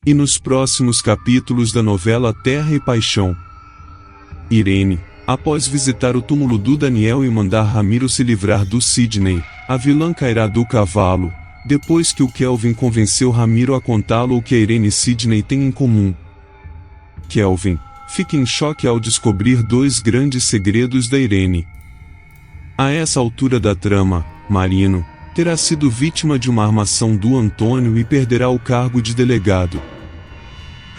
e nos próximos capítulos da novela Terra e Paixão. Irene, após visitar o túmulo do Daniel e mandar Ramiro se livrar do Sidney, a vilã cairá do cavalo, depois que o Kelvin convenceu Ramiro a contá-lo o que a Irene e Sidney têm em comum. Kelvin fica em choque ao descobrir dois grandes segredos da Irene. A essa altura da trama, Marino terá sido vítima de uma armação do Antônio e perderá o cargo de delegado.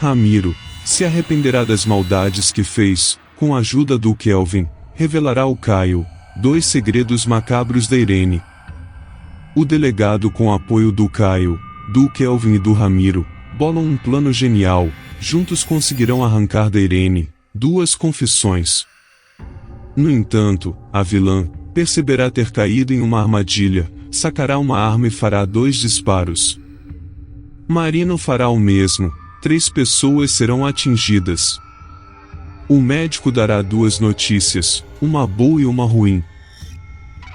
Ramiro se arrependerá das maldades que fez, com a ajuda do Kelvin, revelará ao Caio dois segredos macabros da Irene. O delegado, com o apoio do Caio, do Kelvin e do Ramiro, bolam um plano genial. Juntos conseguirão arrancar da Irene duas confissões. No entanto, a vilã perceberá ter caído em uma armadilha, sacará uma arma e fará 2 disparos. Marino fará o mesmo, 3 pessoas serão atingidas. O médico dará 2 notícias, uma boa e uma ruim.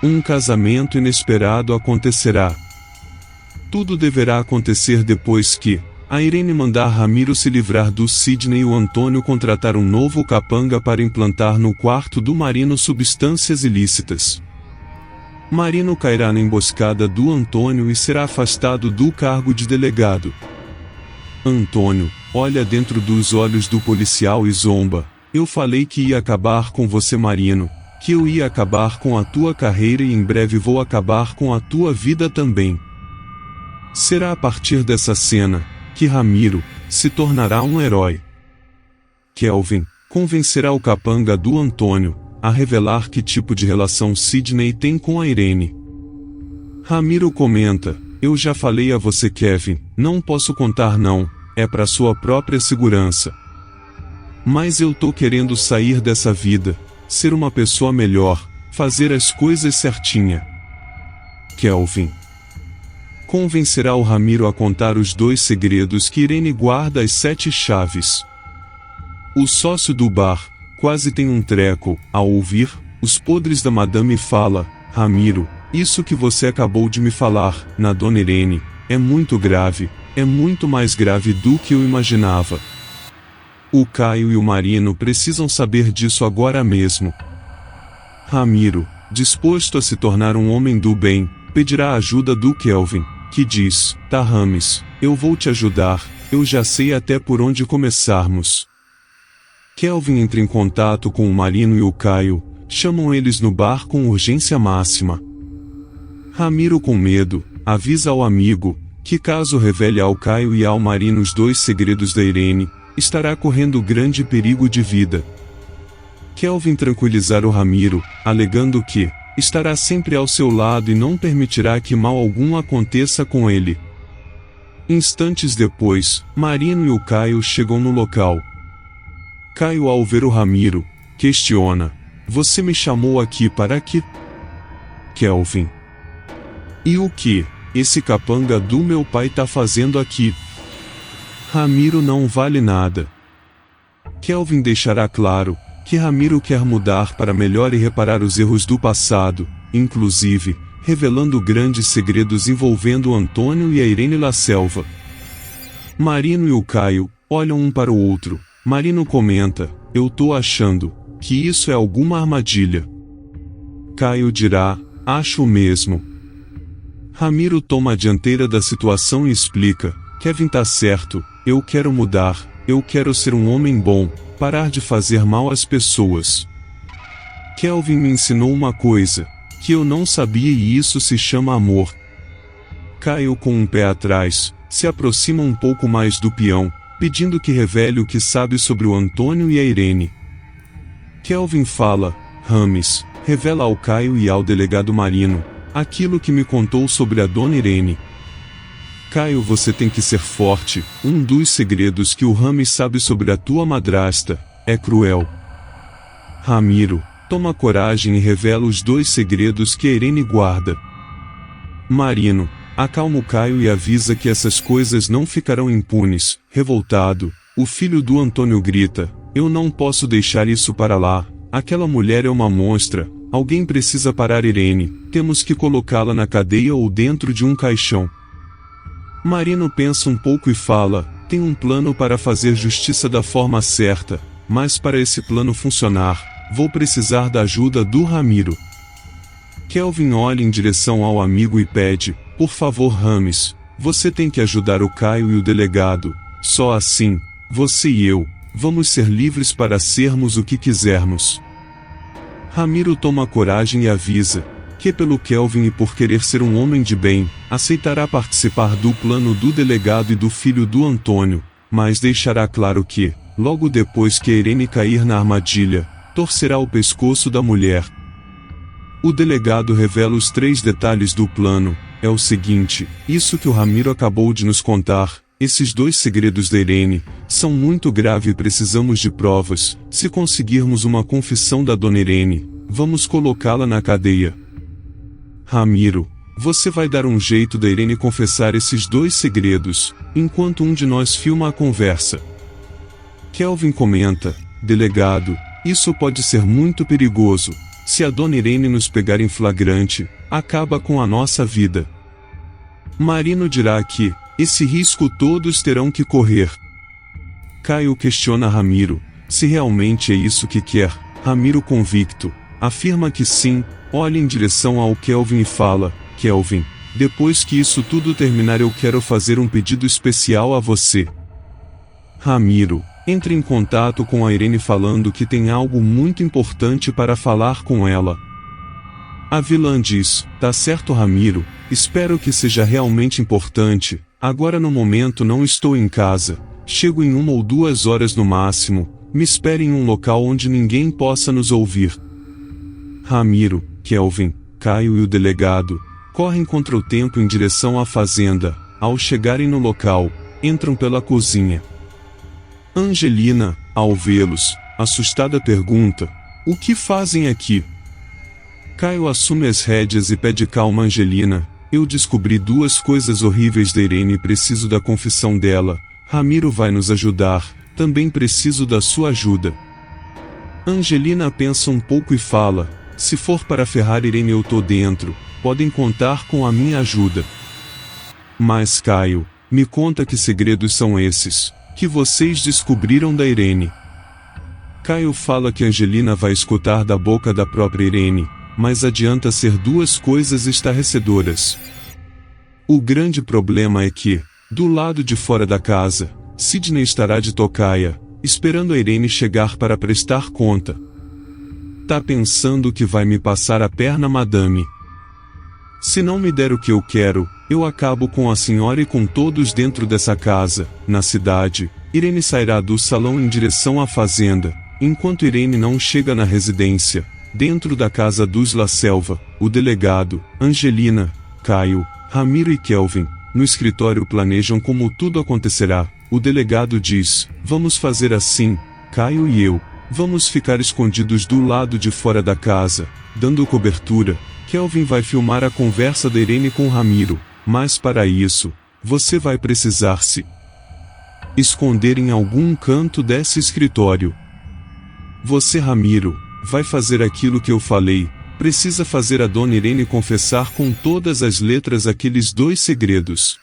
Um casamento inesperado acontecerá. Tudo deverá acontecer depois que a Irene mandar Ramiro se livrar do Sidney e o Antônio contratar um novo capanga para implantar no quarto do Marino substâncias ilícitas. Marino cairá na emboscada do Antônio e será afastado do cargo de delegado. Antônio olha dentro dos olhos do policial e zomba: "Eu falei que ia acabar com você, Marino, que eu ia acabar com a tua carreira e em breve vou acabar com a tua vida também." Será a partir dessa cena que Ramiro se tornará um herói. Kelvin convencerá o capanga do Antônio a revelar que tipo de relação Sidney tem com a Irene. Ramiro comenta: "Eu já falei a você, Kevin, não posso contar não, é para sua própria segurança. Mas eu tô querendo sair dessa vida, ser uma pessoa melhor, fazer as coisas certinha." Kelvin convencerá o Ramiro a contar os 2 segredos que Irene guarda as 7 chaves. O sócio do bar quase tem um treco ao ouvir os podres da madame e fala: "Ramiro, isso que você acabou de me falar, na dona Irene, é muito grave, é muito mais grave do que eu imaginava." O Caio e o Marino precisam saber disso agora mesmo. Ramiro, disposto a se tornar um homem do bem, pedirá a ajuda do Kelvin, que diz: "Tá, Rames, eu vou te ajudar, eu já sei até por onde começarmos." Kelvin entra em contato com o Marino e o Caio, chamam eles no bar com urgência máxima. Ramiro, com medo, avisa ao amigo que caso revele ao Caio e ao Marino os 2 segredos da Irene, estará correndo grande perigo de vida. Kelvin tranquilizará o Ramiro, alegando que estará sempre ao seu lado e não permitirá que mal algum aconteça com ele. Instantes depois, Marino e o Caio chegam no local. Caio, ao ver o Ramiro, questiona: "Você me chamou aqui para quê?" Kelvin: "E o que esse capanga do meu pai tá fazendo aqui?" Ramiro: "Não vale nada." Kelvin deixará claro que Ramiro quer mudar para melhor e reparar os erros do passado, inclusive revelando grandes segredos envolvendo o Antônio e a Irene La Selva. Marino e o Caio olham um para o outro. Marino comenta: "Eu tô achando que isso é alguma armadilha." Caio dirá: "Acho mesmo." Ramiro toma a dianteira da situação e explica: "Kevin tá certo, eu quero mudar, eu quero ser um homem bom, parar de fazer mal às pessoas. Kelvin me ensinou uma coisa que eu não sabia e isso se chama amor." Caio, com um pé atrás, se aproxima um pouco mais do peão, pedindo que revele o que sabe sobre o Antônio e a Irene. Kelvin fala: "Rames, revela ao Caio e ao delegado Marino aquilo que me contou sobre a dona Irene." Caio: "Você tem que ser forte, um dos segredos que o Rames sabe sobre a tua madrasta é cruel." Ramiro toma coragem e revela os 2 segredos que a Irene guarda. Marino acalma o Caio e avisa que essas coisas não ficarão impunes. Revoltado, o filho do Antônio grita: "Eu não posso deixar isso para lá, aquela mulher é uma monstra, alguém precisa parar Irene, temos que colocá-la na cadeia ou dentro de um caixão." Marino pensa um pouco e fala: Tenho um plano para fazer justiça da forma certa, mas para esse plano funcionar, vou precisar da ajuda do Ramiro. Kelvin olha em direção ao amigo e pede, por favor Rames, você tem que ajudar o Caio e o delegado, só assim, você e eu, vamos ser livres para sermos o que quisermos. Ramiro toma coragem e avisa, que pelo Kelvin e por querer ser um homem de bem, aceitará participar do plano do delegado e do filho do Antônio, mas deixará claro que, logo depois que Irene cair na armadilha, torcerá o pescoço da mulher. O delegado revela os 3 detalhes do plano, é o seguinte, isso que o Ramiro acabou de nos contar, esses 2 segredos da Irene, são muito graves e precisamos de provas, se conseguirmos uma confissão da dona Irene, vamos colocá-la na cadeia. Ramiro, você vai dar um jeito da Irene confessar esses 2 segredos, enquanto um de nós filma a conversa. Kelvin comenta, delegado, isso pode ser muito perigoso, se a dona Irene nos pegar em flagrante, acaba com a nossa vida. Marino dirá que, esse risco todos terão que correr. Caio questiona Ramiro, se realmente é isso que quer, Ramiro convicto, afirma que sim, olha em direção ao Kelvin e fala, Kelvin, depois que isso tudo terminar eu quero fazer um pedido especial a você. Ramiro, entra em contato com a Irene falando que tem algo muito importante para falar com ela. A vilã diz, tá certo Ramiro, espero que seja realmente importante, agora no momento não estou em casa, chego em 1 ou 2 horas no máximo, me espere em um local onde ninguém possa nos ouvir. Ramiro, Kelvin, Caio e o delegado, correm contra o tempo em direção à fazenda, ao chegarem no local, entram pela cozinha. Angelina, ao vê-los, assustada pergunta, o que fazem aqui? Caio assume as rédeas e pede calma Angelina, eu descobri 2 coisas horríveis da Irene e preciso da confissão dela, Ramiro vai nos ajudar, também preciso da sua ajuda. Angelina pensa um pouco e fala, se for para ferrar Irene eu tô dentro, podem contar com a minha ajuda. Mas Caio, me conta que segredos são esses, que vocês descobriram da Irene. Caio fala que Angelina vai escutar da boca da própria Irene, mas adianta ser 2 coisas estarrecedoras. O grande problema é que, do lado de fora da casa, Sidney estará de tocaia, esperando a Irene chegar para prestar conta. Tá pensando que vai me passar a perna madame? Se não me der o que eu quero, eu acabo com a senhora e com todos dentro dessa casa. Na cidade, Irene sairá do salão em direção à fazenda, enquanto Irene não chega na residência. Dentro da casa dos La Selva, o delegado, Angelina, Caio, Ramiro e Kelvin, no escritório planejam como tudo acontecerá. O delegado diz, vamos fazer assim, Caio e eu, vamos ficar escondidos do lado de fora da casa, dando cobertura. Kelvin vai filmar a conversa da Irene com Ramiro, mas para isso, você vai precisar se esconder em algum canto desse escritório. Você Ramiro, vai fazer aquilo que eu falei, precisa fazer a dona Irene confessar com todas as letras aqueles 2 segredos.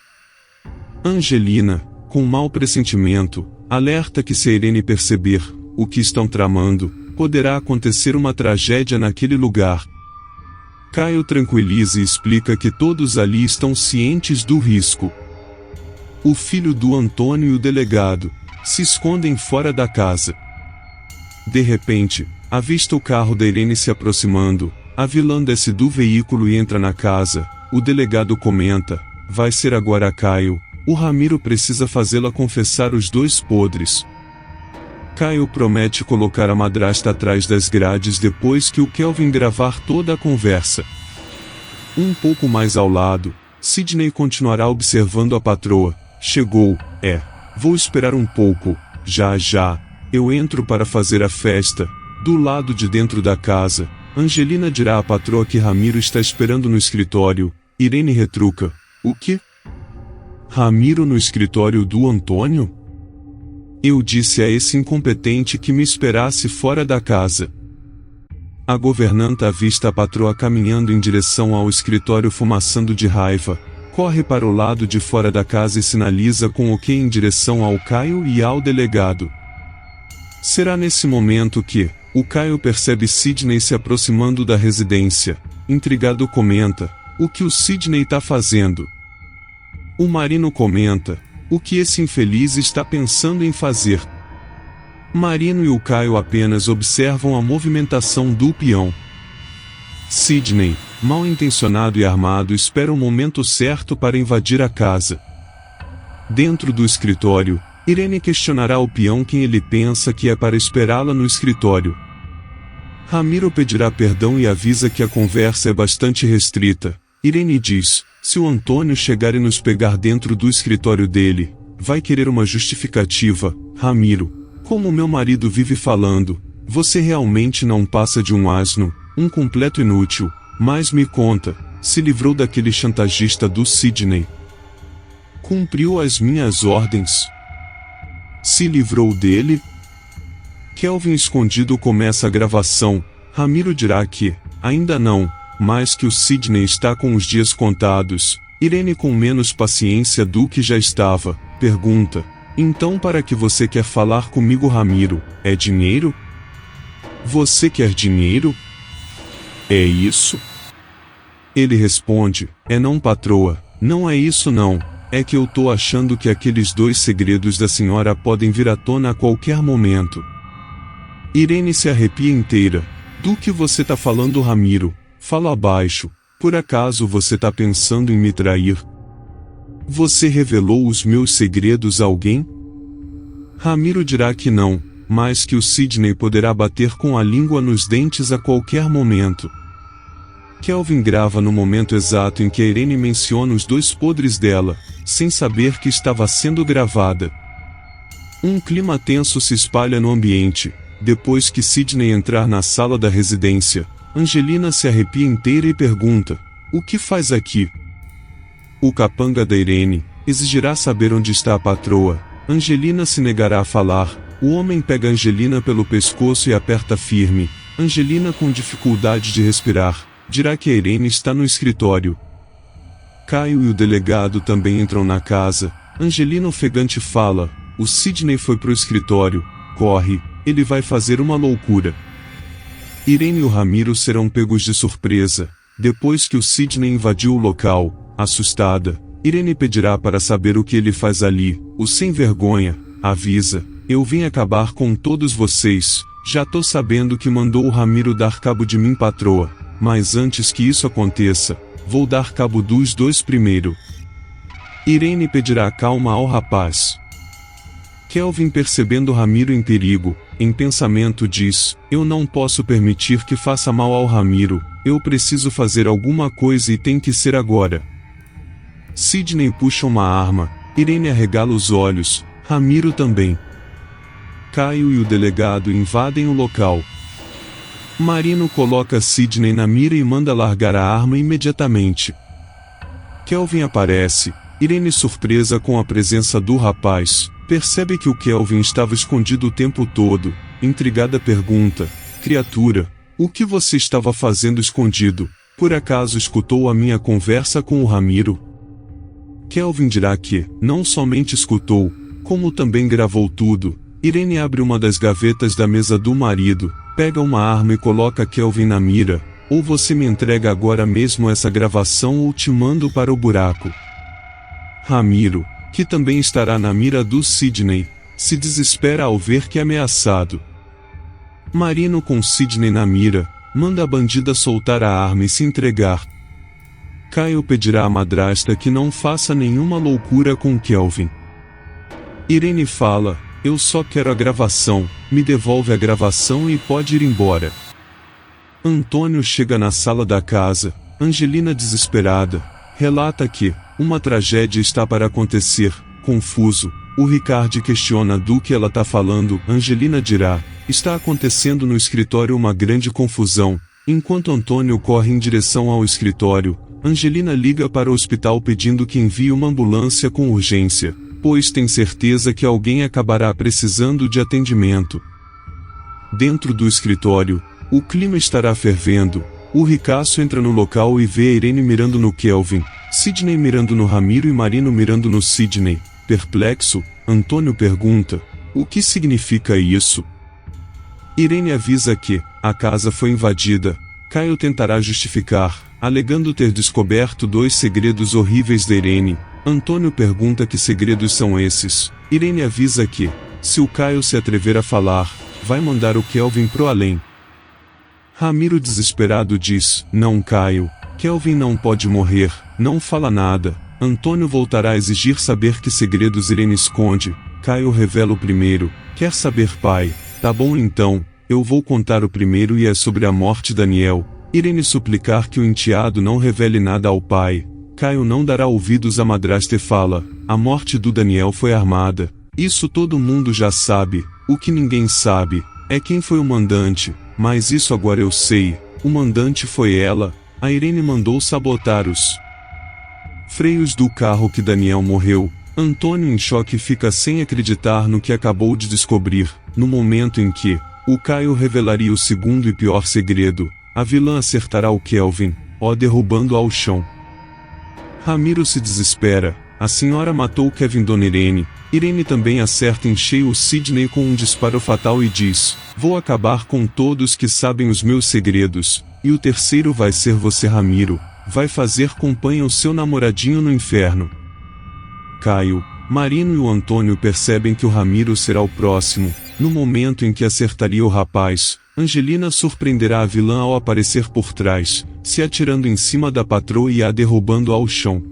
Angelina, com mau pressentimento, alerta que se a Irene perceber o que estão tramando, poderá acontecer uma tragédia naquele lugar. Caio tranquiliza e explica que todos ali estão cientes do risco. O filho do Antônio e o delegado se escondem fora da casa. De repente, avista o carro da Irene se aproximando, a vilã desce do veículo e entra na casa, o delegado comenta, vai ser agora Caio, o Ramiro precisa fazê-la confessar os 2 podres. Caio promete colocar a madrasta atrás das grades depois que o Kelvin gravar toda a conversa. Um pouco mais ao lado, Sidney continuará observando a patroa, chegou, vou esperar um pouco, já, eu entro para fazer a festa. Do lado de dentro da casa, Angelina dirá à patroa que Ramiro está esperando no escritório, Irene retruca, o quê? Ramiro no escritório do Antônio? Eu disse a esse incompetente que me esperasse fora da casa. A governanta avista a patroa caminhando em direção ao escritório fumaçando de raiva, corre para o lado de fora da casa e sinaliza com ok em direção ao Caio e ao delegado. Será nesse momento que o Caio percebe Sidney se aproximando da residência. Intrigado comenta: o que o Sidney tá fazendo? O Marino comenta: o que esse infeliz está pensando em fazer? Marino e o Caio apenas observam a movimentação do peão. Sidney, mal intencionado e armado, espera o momento certo para invadir a casa. Dentro do escritório, Irene questionará o peão quem ele pensa que é para esperá-la no escritório. Ramiro pedirá perdão e avisa que a conversa é bastante restrita. Irene diz: se o Antônio chegar e nos pegar dentro do escritório dele, vai querer uma justificativa. Ramiro: como meu marido vive falando, você realmente não passa de um asno, um completo inútil, mas me conta, se livrou daquele chantagista do Sidney? Cumpriu as minhas ordens? Se livrou dele? Kelvin escondido começa a gravação. Ramiro dirá que, ainda não, mas que o Sidney está com os dias contados. Irene, com menos paciência do que já estava, pergunta: então para que você quer falar comigo, Ramiro? É dinheiro? Você quer dinheiro? É isso? Ele responde: é não, patroa, não é isso não, é que eu tô achando que aqueles 2 segredos da senhora podem vir à tona a qualquer momento. Irene se arrepia inteira. Do que você tá falando, Ramiro? Fala abaixo. Por acaso você tá pensando em me trair? Você revelou os meus segredos a alguém? Ramiro dirá que não, mas que o Sidney poderá bater com a língua nos dentes a qualquer momento. Kelvin grava no momento exato em que a Irene menciona os 2 podres dela, sem saber que estava sendo gravada. Um clima tenso se espalha no ambiente. Depois que Sidney entrar na sala da residência, Angelina se arrepia inteira e pergunta: o que faz aqui? O capanga da Irene exigirá saber onde está a patroa. Angelina se negará a falar. O homem pega Angelina pelo pescoço e aperta firme. Angelina, com dificuldade de respirar, dirá que a Irene está no escritório. Caio e o delegado também entram na casa. Angelina ofegante fala: o Sidney foi pro escritório. Corre, ele vai fazer uma loucura. Irene e o Ramiro serão pegos de surpresa. Depois que o Sidney invadiu o local, assustada, Irene pedirá para saber o que ele faz ali. O sem vergonha avisa: eu vim acabar com todos vocês. Já tô sabendo que mandou o Ramiro dar cabo de mim, patroa, mas antes que isso aconteça, vou dar cabo dos 2 primeiro. Irene pedirá calma ao rapaz. Kelvin, percebendo Ramiro em perigo, em pensamento diz: eu não posso permitir que faça mal ao Ramiro, eu preciso fazer alguma coisa e tem que ser agora. Sidney puxa uma arma. Irene arregala os olhos, Ramiro também. Caio e o delegado invadem o local. Marino coloca Sidney na mira e manda largar a arma imediatamente. Kelvin aparece. Irene, surpresa com a presença do rapaz, percebe que o Kelvin estava escondido o tempo todo. Intrigada pergunta: criatura, o que você estava fazendo escondido? Por acaso escutou a minha conversa com o Ramiro? Kelvin dirá que não somente escutou, como também gravou tudo. Irene abre uma das gavetas da mesa do marido, pega uma arma e coloca Kelvin na mira: ou você me entrega agora mesmo essa gravação ou te mando para o buraco. Ramiro, que também estará na mira do Sidney, se desespera ao ver que é ameaçado. Marino, com Sidney na mira, manda a bandida soltar a arma e se entregar. Caio pedirá à madrasta que não faça nenhuma loucura com Kelvin. Irene fala: eu só quero a gravação, me devolve a gravação e pode ir embora. Antônio chega na sala da casa. Angelina, desesperada, relata que uma tragédia está para acontecer. Confuso, o Ricardo questiona do que ela está falando. Angelina dirá: está acontecendo no escritório uma grande confusão. Enquanto Antônio corre em direção ao escritório, Angelina liga para o hospital pedindo que envie uma ambulância com urgência, pois tem certeza que alguém acabará precisando de atendimento. Dentro do escritório, o clima estará fervendo. O ricaço entra no local e vê a Irene mirando no Kelvin. Sidney mirando no Ramiro e Marino mirando no Sidney. Perplexo, Antônio pergunta: o que significa isso? Irene avisa que a casa foi invadida. Caio tentará justificar, alegando ter descoberto 2 segredos horríveis de Irene. Antônio pergunta que segredos são esses. Irene avisa que, se o Caio se atrever a falar, vai mandar o Kelvin pro além. Ramiro desesperado diz: não, Caio, Kelvin não pode morrer, não fala nada. Antônio voltará a exigir saber que segredos Irene esconde. Caio revela o primeiro: quer saber, pai? Tá bom então, eu vou contar o primeiro e é sobre a morte de Daniel. Irene suplicar que o enteado não revele nada ao pai. Caio não dará ouvidos à madrasta e fala: a morte do Daniel foi armada. Isso todo mundo já sabe. O que ninguém sabe é quem foi o mandante, mas isso agora eu sei. O mandante foi ela. A Irene mandou sabotar os freios do carro que Daniel morreu. Antônio em choque fica sem acreditar no que acabou de descobrir. No momento em que o Caio revelaria o segundo e pior segredo, a vilã acertará o Kelvin, derrubando-o ao chão. Ramiro se desespera. A senhora matou Kevin, dona Irene. Irene também acerta em cheio o Sidney com um disparo fatal e diz: vou acabar com todos que sabem os meus segredos, e o terceiro vai ser você, Ramiro. Vai fazer companhia ao seu namoradinho no inferno. Caio, Marino e o Antônio percebem que o Ramiro será o próximo. No momento em que acertaria o rapaz, Angelina surpreenderá a vilã ao aparecer por trás, se atirando em cima da patroa e a derrubando ao chão.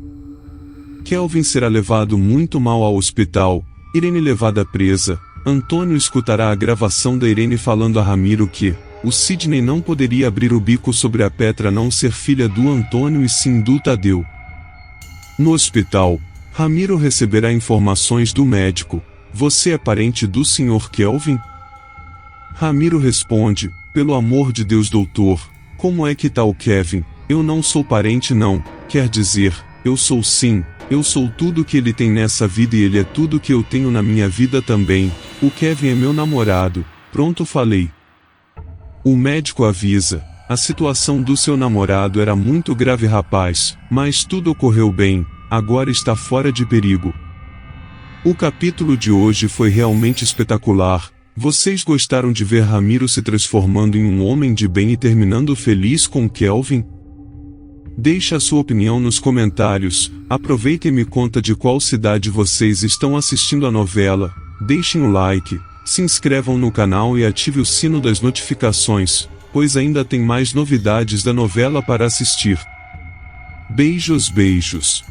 Kelvin será levado muito mal ao hospital, Irene levada presa. Antônio escutará a gravação da Irene falando a Ramiro que o Sidney não poderia abrir o bico sobre a Petra, não ser filha do Antônio e sim do Tadeu. No hospital, Ramiro receberá informações do médico: você é parente do Sr. Kelvin? Ramiro responde: pelo amor de Deus, doutor, como é que tá o Kevin? Eu não sou parente não, quer dizer, eu sou sim. Eu sou tudo que ele tem nessa vida e ele é tudo que eu tenho na minha vida também. O Kevin é meu namorado. Pronto, falei. O médico avisa: a situação do seu namorado era muito grave, rapaz, mas tudo ocorreu bem, agora está fora de perigo. O capítulo de hoje foi realmente espetacular. Vocês gostaram de ver Ramiro se transformando em um homem de bem e terminando feliz com Kelvin? Deixe a sua opinião nos comentários. Aproveita e me conta de qual cidade vocês estão assistindo a novela. Deixem o like, se inscrevam no canal e ative o sino das notificações, pois ainda tem mais novidades da novela para assistir. Beijos, beijos.